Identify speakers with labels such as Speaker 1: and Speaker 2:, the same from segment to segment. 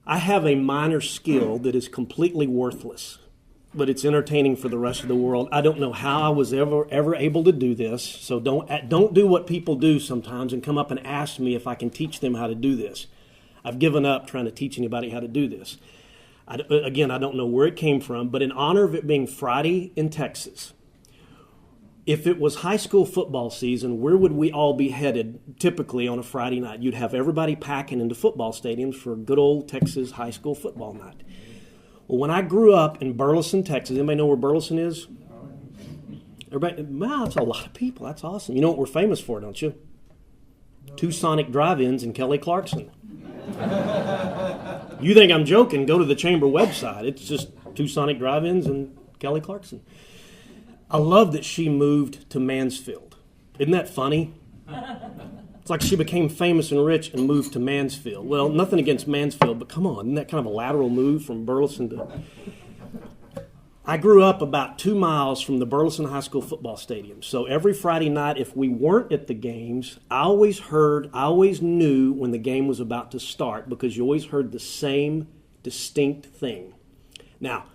Speaker 1: I have a minor skill that is completely worthless, but it's entertaining for the rest of the world. I don't know how I was ever able to do this, so don't do what people do sometimes and come up and ask me if I can teach them how to do this. I've given up trying to teach anybody how to do this. Again, I don't know where it came from, but in honor of it being Friday in Texas, if it was high school football season, where would we all be headed typically on a Friday night? You'd have everybody packing into football stadiums for good old Texas high school football night. Well, when I grew up in Burleson, Texas, anybody know where Burleson is? Everybody, wow, that's a lot of people. That's awesome. You know what we're famous for, don't you? Two Sonic drive-ins and Kelly Clarkson. You think I'm joking, go to the Chamber website. It's just two Sonic drive-ins and Kelly Clarkson. I love that she moved to Mansfield. Isn't that funny? It's like she became famous and rich and moved to Mansfield. Well, nothing against Mansfield, but come on, isn't that kind of a lateral move from Burleson to... I grew up about 2 miles from the Burleson High School football stadium. So every Friday night, if we weren't at the games, I always knew when the game was about to start because you always heard the same distinct thing. Now,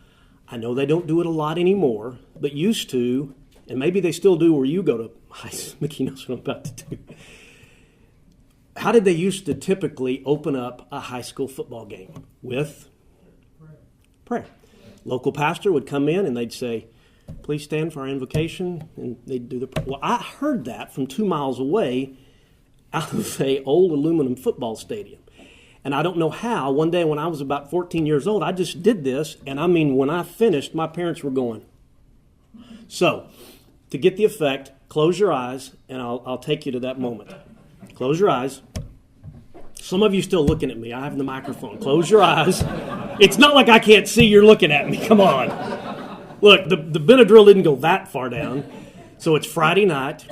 Speaker 1: I know they don't do it a lot anymore, but used to, and maybe they still do where you go to high school. Mickey knows what I'm about to do. How did they used to typically open up a high school football game? With prayer. Local pastor would come in and they'd say, please stand for our invocation, and they'd do the prayer. Well, I heard that from 2 miles away out of a old aluminum football stadium. And I don't know how, one day when I was about 14 years old, I just did this, and I mean, when I finished, my parents were going. So, to get the effect, close your eyes, and I'll take you to that moment. Close your eyes. Some of you still looking at me. I have the microphone. Close your eyes. It's not like I can't see you're looking at me. Come on. Look, the Benadryl didn't go that far down. So it's Friday night.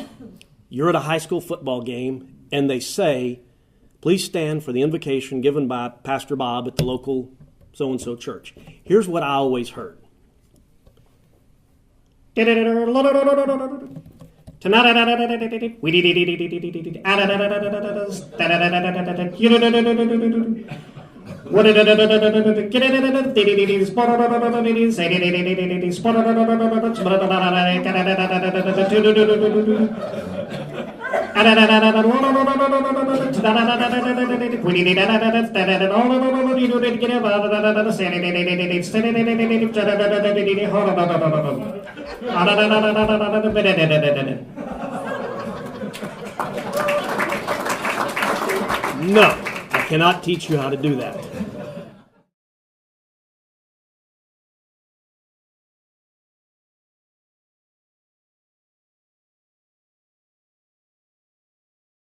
Speaker 1: You're at a high school football game, and they say, please stand for the invocation given by Pastor Bob at the local so-and-so church. Here's what I always heard. No, I cannot teach you how to do that.